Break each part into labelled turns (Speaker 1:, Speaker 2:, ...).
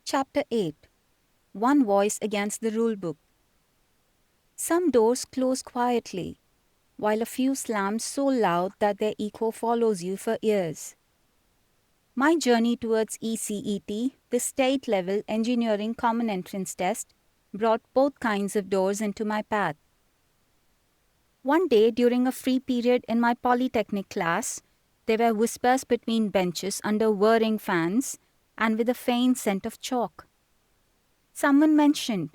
Speaker 1: Chapter 8. One Voice Against the Rulebook. Some doors close quietly, while a few slam so loud that their echo follows you for years. My journey towards ECET, the state-level engineering common entrance test, brought both kinds of doors into my path. One day during a free period in my polytechnic class, there were whispers between benches under whirring fans and with a faint scent of chalk. Someone mentioned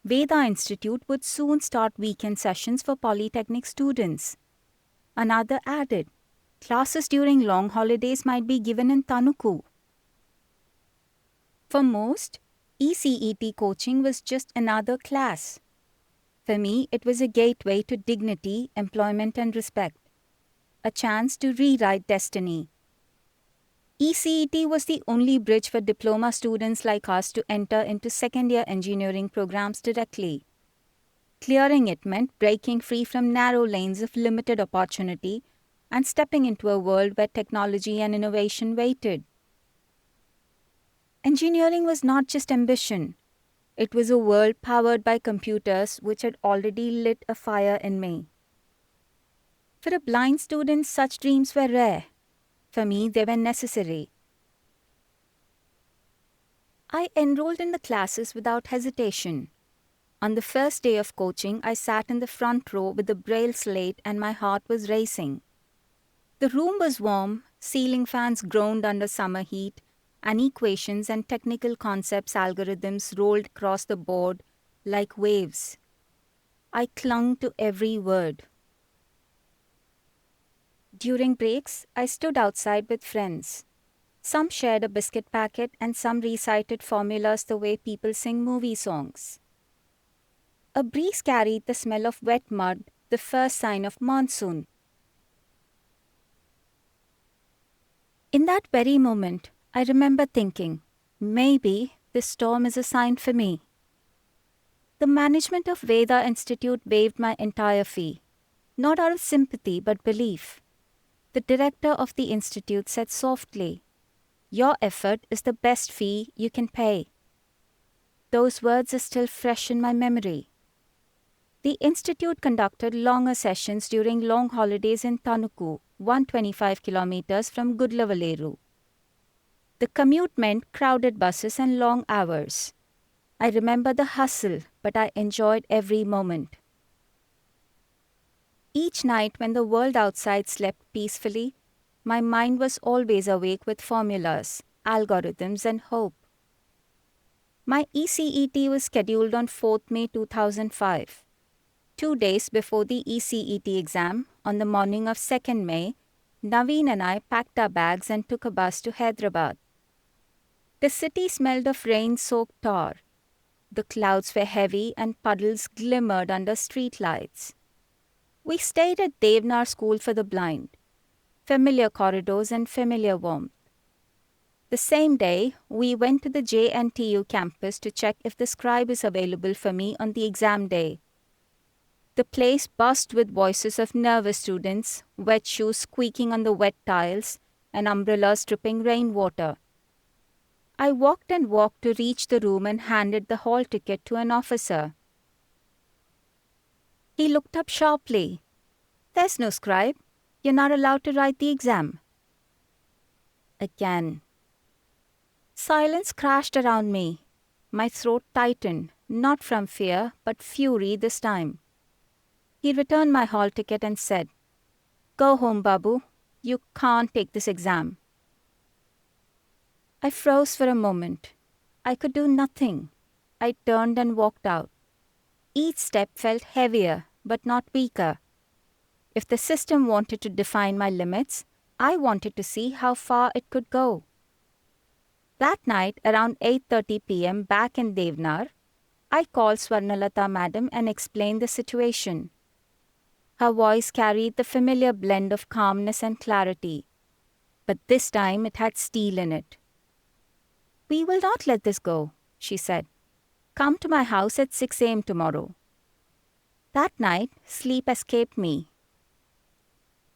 Speaker 1: Veda Institute would soon start weekend sessions for polytechnic students. Another added, classes during long holidays might be given in Tanuku. For most, ECET coaching was just another class. For me, it was a gateway to dignity, employment, and respect. A chance to rewrite destiny. ECET was the only bridge for diploma students like us to enter into second-year engineering programs directly. Clearing it meant breaking free from narrow lanes of limited opportunity and stepping into a world where technology and innovation waited. Engineering was not just ambition. It was a world powered by computers which had already lit a fire in me. For a blind student, such dreams were rare. For me, they were necessary. I enrolled in the classes without hesitation. On the first day of coaching, I sat in the front row with a braille slate and my heart was racing. The room was warm, ceiling fans groaned under summer heat, and equations and technical concepts algorithms rolled across the board like waves. I clung to every word. During breaks, I stood outside with friends. Some shared a biscuit packet and some recited formulas the way people sing movie songs. A breeze carried the smell of wet mud, the first sign of monsoon. In that very moment, I remember thinking, maybe this storm is a sign for me. The management of Veda Institute waived my entire fee, not out of sympathy but belief. The director of the institute said softly, "Your effort is the best fee you can pay." Those words are still fresh in my memory. The institute conducted longer sessions during long holidays in Tanuku, 125 kilometers from Gudlavaleru. The commute meant crowded buses and long hours. I remember the hustle, but I enjoyed every moment. Each night when the world outside slept peacefully, my mind was always awake with formulas, algorithms, and hope. My ECET was scheduled on 4th May 2005. 2 days before the ECET exam, on the morning of 2nd May, Naveen and I packed our bags and took a bus to Hyderabad. The city smelled of rain-soaked tar. The clouds were heavy and puddles glimmered under street lights. We stayed at Devnar School for the Blind. Familiar corridors and familiar warmth. The same day, we went to the JNTU campus to check if the scribe is available for me on the exam day. The place buzzed with voices of nervous students, wet shoes squeaking on the wet tiles, and umbrellas dripping rainwater. I walked and walked to reach the room and handed the hall ticket to an officer. He looked up sharply. "There's no scribe. You're not allowed to write the exam." Again. Silence crashed around me. My throat tightened, not from fear, but fury this time. He returned my hall ticket and said, "Go home, Babu. You can't take this exam." I froze for a moment. I could do nothing. I turned and walked out. Each step felt heavier, but not weaker. If the system wanted to define my limits, I wanted to see how far it could go. That night, around 8:30 p.m. back in Devnar, I called Swarnalata madam and explained the situation. Her voice carried the familiar blend of calmness and clarity, but this time it had steel in it. "We will not let this go," she said. "Come to my house at 6 a.m. tomorrow." That night, sleep escaped me.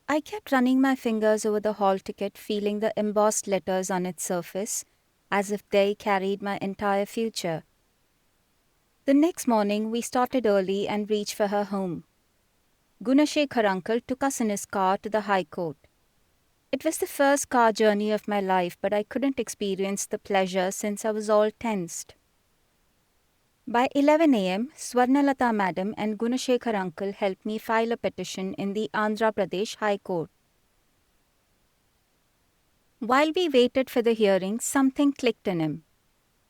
Speaker 1: I kept running my fingers over the hall ticket, feeling the embossed letters on its surface, as if they carried my entire future. The next morning, we started early and reached for her home. Gunashekhar uncle took us in his car to the High Court. It was the first car journey of my life, but I couldn't experience the pleasure since I was all tensed. By 11 a.m., Swarnalata madam and Gunashekhar uncle helped me file a petition in the Andhra Pradesh High Court. While we waited for the hearing, something clicked in him.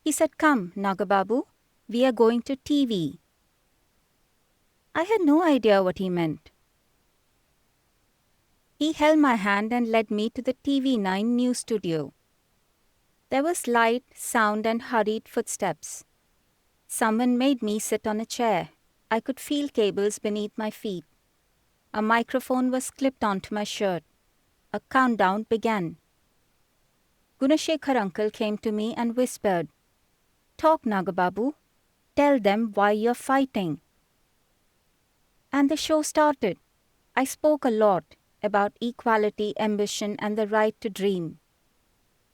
Speaker 1: He said, "Come, Nagababu, we are going to TV." I had no idea what he meant. He held my hand and led me to the TV9 news studio. There was light, sound, and hurried footsteps. Someone made me sit on a chair. I could feel cables beneath my feet. A microphone was clipped onto my shirt. A countdown began. Gunashekhar uncle came to me and whispered, "Talk, Nagababu. Tell them why you're fighting." And the show started. I spoke a lot about equality, ambition, and the right to dream.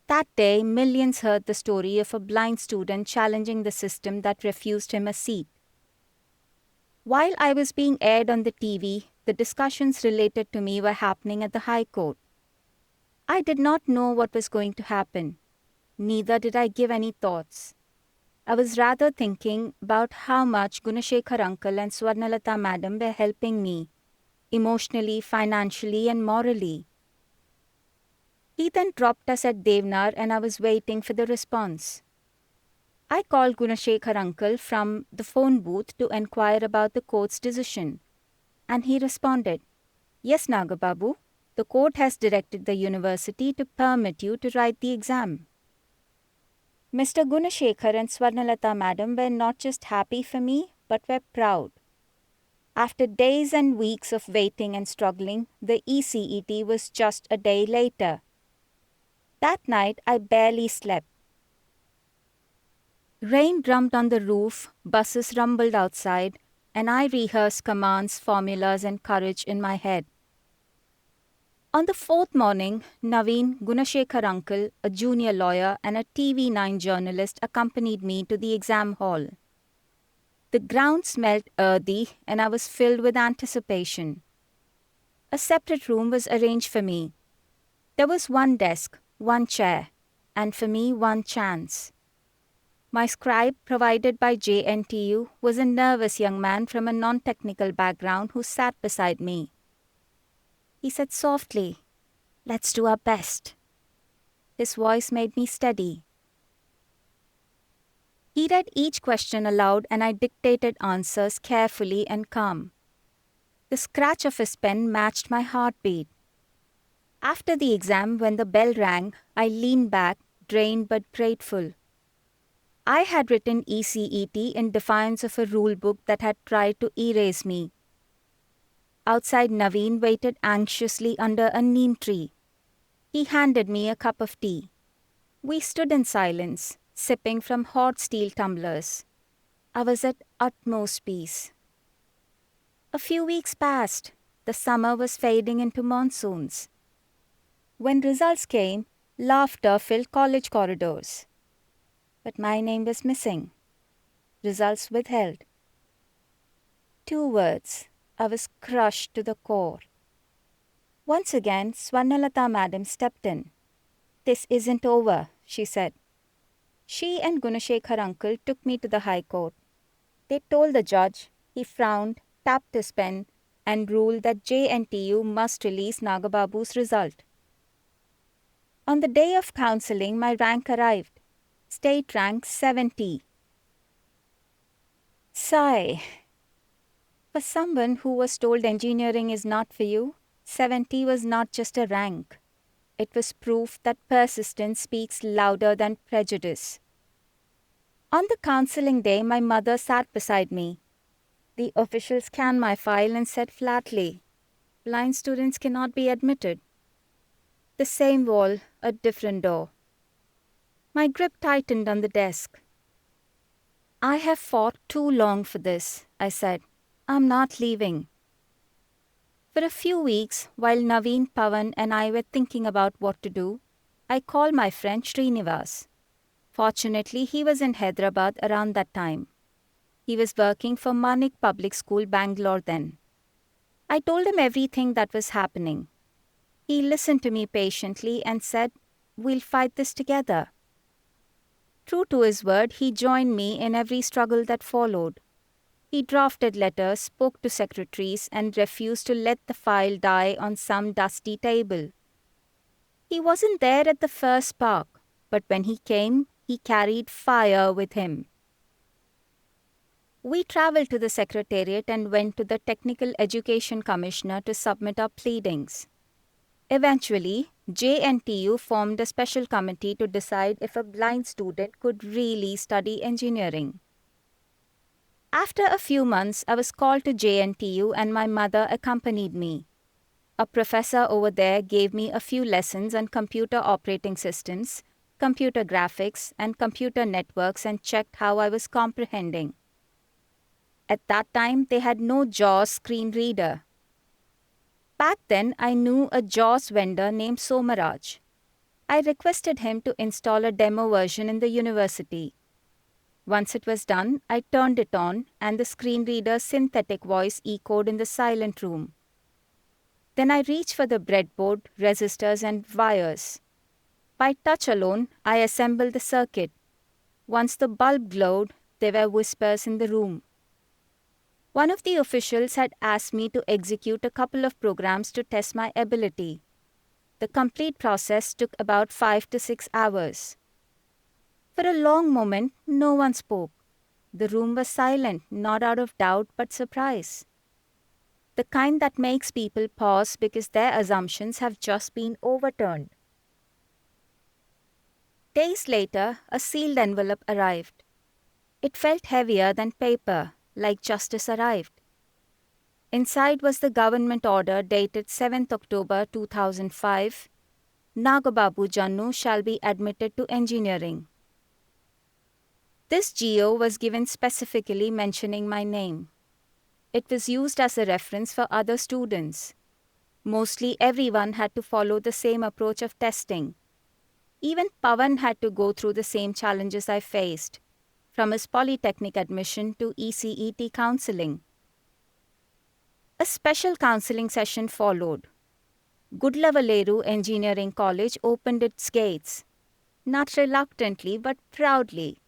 Speaker 1: That day, millions heard the story of a blind student challenging the system that refused him a seat. While I was being aired on the TV, the discussions related to me were happening at the High Court. I did not know what was going to happen. Neither did I give any thoughts. I was rather thinking about how much Gunashekhar uncle and Swarnalata madam were helping me, emotionally, financially, and morally. He then dropped us at Devnar and I was waiting for the response. I called Gunashekhar uncle from the phone booth to inquire about the court's decision, and he responded, "Yes, Nagababu, the court has directed the university to permit you to write the exam." Mr. Gunashekhar and Swarnalata madam were not just happy for me, but were proud. After days and weeks of waiting and struggling, the ECET was just a day later. That night, I barely slept. Rain drummed on the roof, buses rumbled outside, and I rehearsed commands, formulas, and courage in my head. On the fourth morning, Naveen, Gunashekhar uncle, a junior lawyer, and a TV9 journalist accompanied me to the exam hall. The ground smelled earthy, and I was filled with anticipation. A separate room was arranged for me. There was one desk, one chair, and for me, one chance. My scribe, provided by JNTU, was a nervous young man from a non-technical background who sat beside me. He said softly, "Let's do our best." His voice made me steady. He read each question aloud and I dictated answers carefully and calm. The scratch of his pen matched my heartbeat. After the exam, when the bell rang, I leaned back, drained but grateful. I had written ECET in defiance of a rule book that had tried to erase me. Outside, Naveen waited anxiously under a neem tree. He handed me a cup of tea. We stood in silence, sipping from hot steel tumblers. I was at utmost peace. A few weeks passed. The summer was fading into monsoons. When results came, laughter filled college corridors. But my name was missing. Results withheld. 2 words. I was crushed to the core. Once again, Swarnalata madam stepped in. "This isn't over," she said. She and Gunashekhar uncle took me to the High Court. They told the judge. He frowned, tapped his pen, and ruled that JNTU must release Nagababu's result. On the day of counselling, my rank arrived. State rank 70. Sigh. For someone who was told engineering is not for you, 70 was not just a rank. It was proof that persistence speaks louder than prejudice. On the counselling day, my mother sat beside me. The official scanned my file and said flatly, "Blind students cannot be admitted." The same wall, a different door. My grip tightened on the desk. "I have fought too long for this," I said. "I'm not leaving." For a few weeks, while Naveen, Pawan and I were thinking about what to do, I called my friend Srinivas. Fortunately, he was in Hyderabad around that time. He was working for Manik Public School, Bangalore then. I told him everything that was happening. He listened to me patiently and said, "We'll fight this together." True to his word, he joined me in every struggle that followed. He drafted letters, spoke to secretaries, and refused to let the file die on some dusty table. He wasn't there at the first spark, but when he came, he carried fire with him. We travelled to the Secretariat and went to the Technical Education Commissioner to submit our pleadings. Eventually, JNTU formed a special committee to decide if a blind student could really study engineering. After a few months, I was called to JNTU and my mother accompanied me. A professor over there gave me a few lessons on computer operating systems, computer graphics, and computer networks and checked how I was comprehending. At that time, they had no JAWS screen reader. Back then, I knew a JAWS vendor named Somaraj. I requested him to install a demo version in the university. Once it was done, I turned it on and the screen reader's synthetic voice echoed in the silent room. Then I reached for the breadboard, resistors, and wires. By touch alone, I assembled the circuit. Once the bulb glowed, there were whispers in the room. One of the officials had asked me to execute a couple of programs to test my ability. The complete process took about 5 to 6 hours. For a long moment, no one spoke. The room was silent, not out of doubt but surprise. The kind that makes people pause because their assumptions have just been overturned. Days later, a sealed envelope arrived. It felt heavier than paper, like justice arrived. Inside was the government order dated 7th October 2005. Nagababu Jannu shall be admitted to engineering. This GO was given specifically mentioning my name. It was used as a reference for other students. Mostly everyone had to follow the same approach of testing. Even Pawan had to go through the same challenges I faced, from his polytechnic admission to ECET counseling. A special counseling session followed. Gudlavaleru Engineering College opened its gates, not reluctantly but proudly.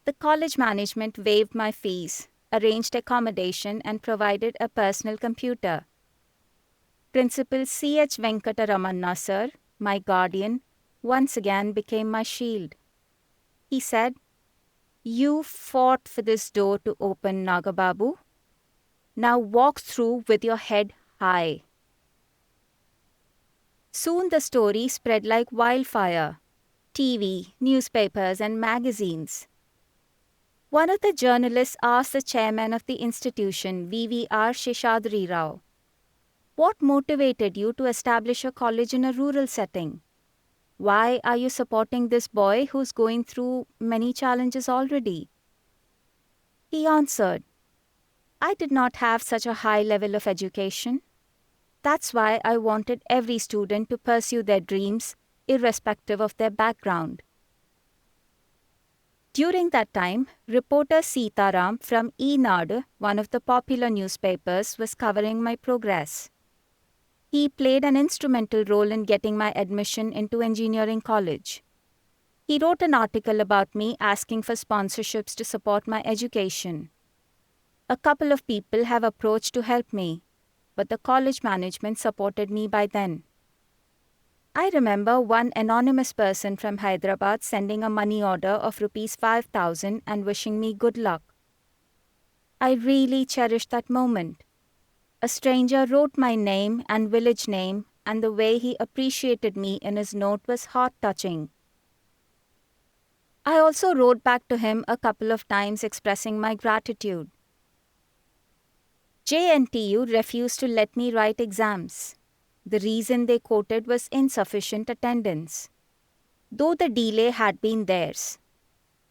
Speaker 1: The college management waived my fees, arranged accommodation, and provided a personal computer. Principal C.H. Venkataramanna sir, my guardian, once again became my shield. He said, "You fought for this door to open, Nagababu. Now walk through with your head high." Soon the story spread like wildfire. TV, newspapers, and magazines. One of the journalists asked the chairman of the institution, VVR Sheshadri Rao, "What motivated you to establish a college in a rural setting? Why are you supporting this boy who's going through many challenges already?" He answered, "I did not have such a high level of education. That's why I wanted every student to pursue their dreams, irrespective of their background." During that time, reporter Sitaram from E-Nadu, one of the popular newspapers, was covering my progress. He played an instrumental role in getting my admission into engineering college. He wrote an article about me asking for sponsorships to support my education. A couple of people have approached to help me, but the college management supported me by then. I remember one anonymous person from Hyderabad sending a money order of rupees 5,000 and wishing me good luck. I really cherished that moment. A stranger wrote my name and village name, and the way he appreciated me in his note was heart-touching. I also wrote back to him a couple of times expressing my gratitude. JNTU refused to let me write exams. The reason they quoted was insufficient attendance, though the delay had been theirs.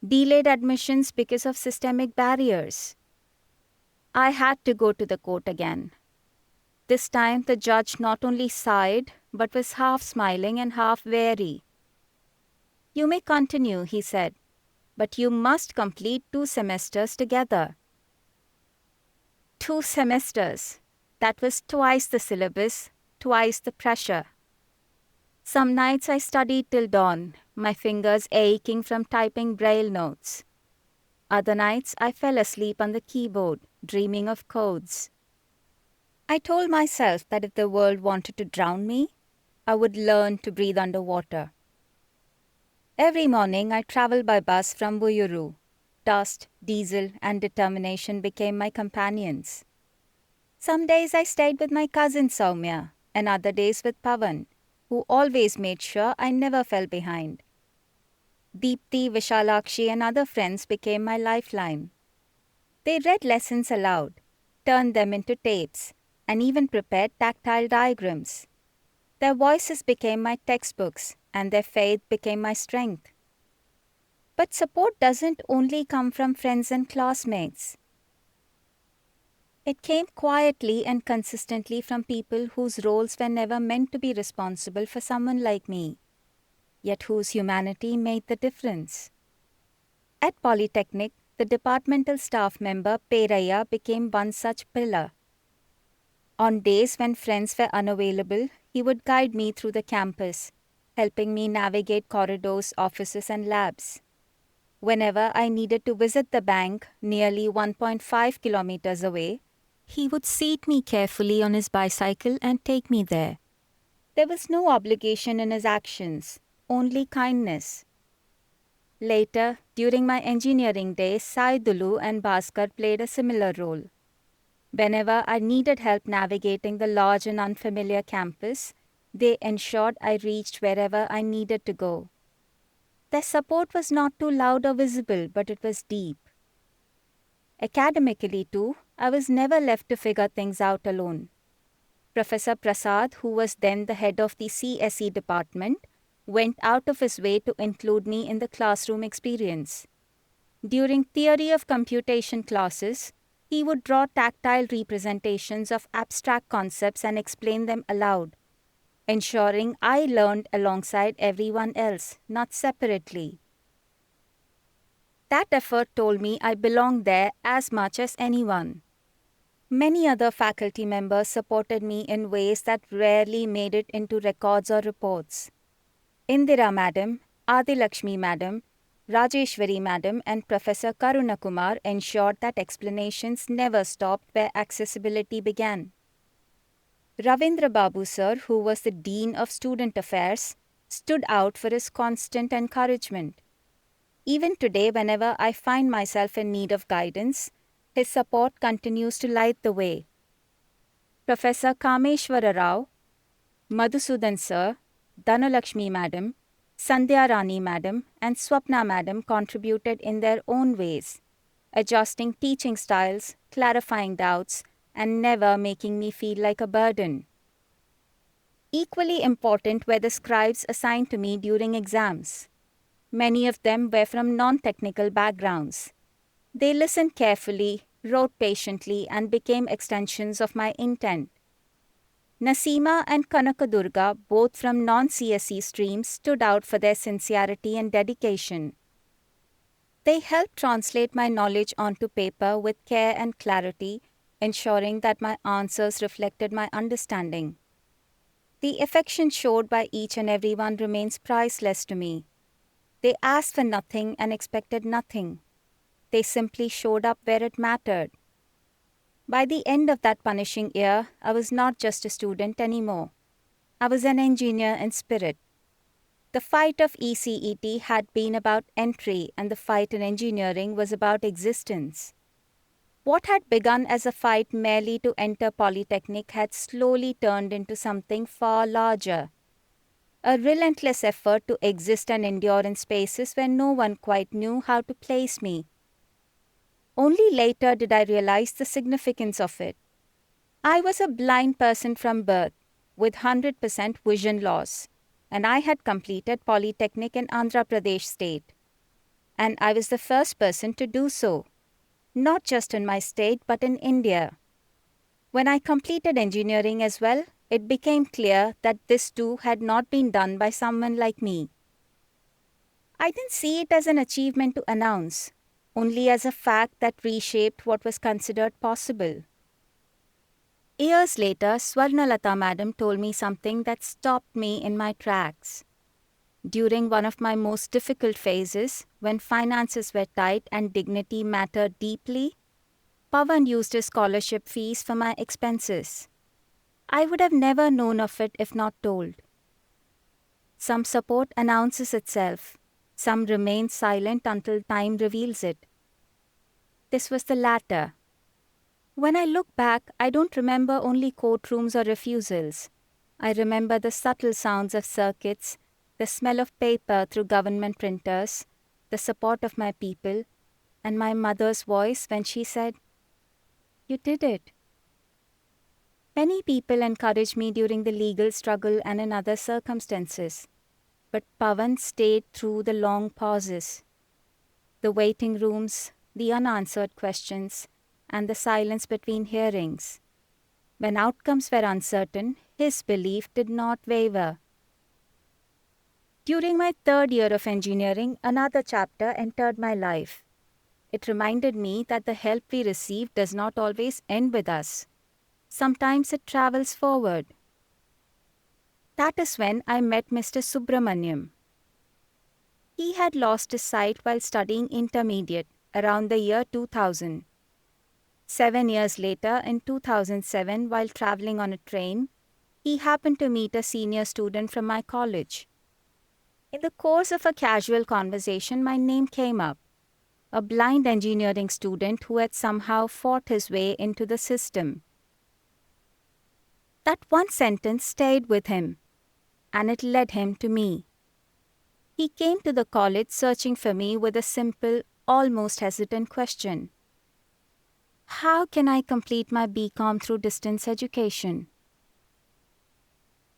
Speaker 1: Delayed admissions because of systemic barriers. I had to go to the court again. This time the judge not only sighed, but was half smiling and half wary. You may continue, he said, but you must complete 2 semesters together. 2 semesters. That was twice the syllabus, twice the pressure. Some nights I studied till dawn, my fingers aching from typing braille notes. Other nights I fell asleep on the keyboard, dreaming of codes. I told myself that if the world wanted to drown me, I would learn to breathe underwater. Every morning I traveled by bus from Buyuru. Dust, diesel, and determination became my companions. Some days I stayed with my cousin Soumya, and other days with Pavan, who always made sure I never fell behind. Deepthi, Vishalakshi, and other friends became my lifeline. They read lessons aloud, turned them into tapes, and even prepared tactile diagrams. Their voices became my textbooks, and their faith became my strength. But support doesn't only come from friends and classmates. It came quietly and consistently from people whose roles were never meant to be responsible for someone like me, yet whose humanity made the difference. At Polytechnic, the departmental staff member Peraya became one such pillar. On days when friends were unavailable, he would guide me through the campus, helping me navigate corridors, offices, and labs. Whenever I needed to visit the bank, nearly 1.5 kilometers away, he would seat me carefully on his bicycle and take me there. There was no obligation in his actions, only kindness. Later, during my engineering days, Saidulu and Bhaskar played a similar role. Whenever I needed help navigating the large and unfamiliar campus, they ensured I reached wherever I needed to go. Their support was not too loud or visible, but it was deep. Academically too, I was never left to figure things out alone. Professor Prasad, who was then the head of the CSE department, went out of his way to include me in the classroom experience. During theory of computation classes, he would draw tactile representations of abstract concepts and explain them aloud, ensuring I learned alongside everyone else, not separately. That effort told me I belonged there as much as anyone. Many other faculty members supported me in ways that rarely made it into records or reports. Indira Madam, Adilakshmi Madam, Rajeshwari Madam, and Professor Karunakumar ensured that explanations never stopped where accessibility began. Ravindra Babu Sir, who was the Dean of Student Affairs, stood out for his constant encouragement. Even today, whenever I find myself in need of guidance, his support continues to light the way. Professor Kameshwara Rao, Madhusudan Sir, Dhanalakshmi Madam, Sandhya Rani Madam, and Swapna Madam contributed in their own ways, adjusting teaching styles, clarifying doubts, and never making me feel like a burden. Equally important were the scribes assigned to me during exams. Many of them were from non-technical backgrounds. They listened carefully, wrote patiently, and became extensions of my intent. Nasima and Kanakadurga, both from non-CSE streams, stood out for their sincerity and dedication. They helped translate my knowledge onto paper with care and clarity, ensuring that my answers reflected my understanding. The affection showed by each and every one remains priceless to me. They asked for nothing and expected nothing. They simply showed up where it mattered. By the end of that punishing year, I was not just a student anymore. I was an engineer in spirit. The fight of ECET had been about entry, and the fight in engineering was about existence. What had begun as a fight merely to enter Polytechnic had slowly turned into something far larger. A relentless effort to exist and endure in spaces where no one quite knew how to place me. Only later did I realize the significance of it. I was a blind person from birth, with 100% vision loss, and I had completed Polytechnic in Andhra Pradesh state. And I was the first person to do so, not just in my state but in India. When I completed engineering as well, it became clear that this too had not been done by someone like me. I didn't see it as an achievement to announce, only as a fact that reshaped what was considered possible. Years later, Swarnalata madam told me something that stopped me in my tracks. During one of my most difficult phases, when finances were tight and dignity mattered deeply, Pawan used his scholarship fees for my expenses. I would have never known of it if not told. Some support announces itself. Some remain silent until time reveals it. This was the latter. When I look back, I don't remember only courtrooms or refusals. I remember the subtle sounds of circuits, the smell of paper through government printers, the support of my people, and my mother's voice when she said, "You did it." Many people encouraged me during the legal struggle and in other circumstances, but Pawan stayed through the long pauses, the waiting rooms, the unanswered questions, and the silence between hearings. When outcomes were uncertain, his belief did not waver. During my third year of engineering, another chapter entered my life. It reminded me that the help we receive does not always end with us. Sometimes it travels forward. That is when I met Mr. Subramaniam. He had lost his sight while studying intermediate around the year 2000. 7 years later, in 2007, while traveling on a train, he happened to meet a senior student from my college. In the course of a casual conversation, my name came up. A blind engineering student who had somehow fought his way into the system. That one sentence stayed with him, and it led him to me. He came to the college searching for me with a simple, almost hesitant question. How can I complete my BCom through distance education?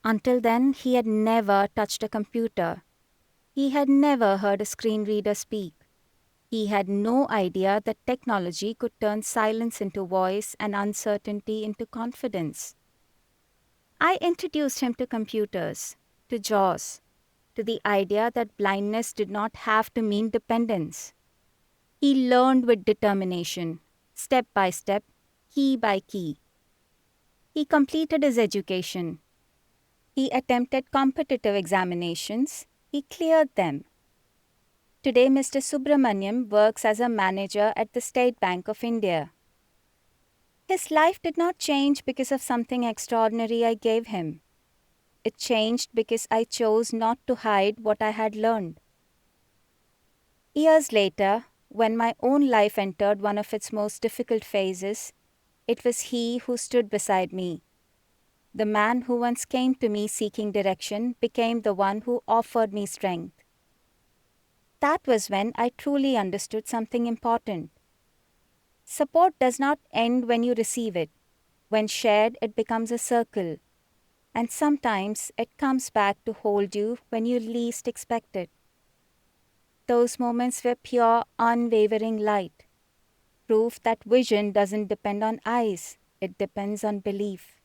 Speaker 1: Until then, he had never touched a computer. He had never heard a screen reader speak. He had no idea that technology could turn silence into voice and uncertainty into confidence. I introduced him to computers, to JAWS, to the idea that blindness did not have to mean dependence. He learned with determination, step by step, key by key. He completed his education. He attempted competitive examinations. He cleared them. Today, Mr. Subramaniam works as a manager at the State Bank of India. His life did not change because of something extraordinary I gave him. It changed because I chose not to hide what I had learned. Years later, when my own life entered one of its most difficult phases, it was he who stood beside me. The man who once came to me seeking direction became the one who offered me strength. That was when I truly understood something important. Support does not end when you receive it. When shared, it becomes a circle. And sometimes it comes back to hold you when you least expect it. Those moments were pure, unwavering light. Proof that vision doesn't depend on eyes, it depends on belief.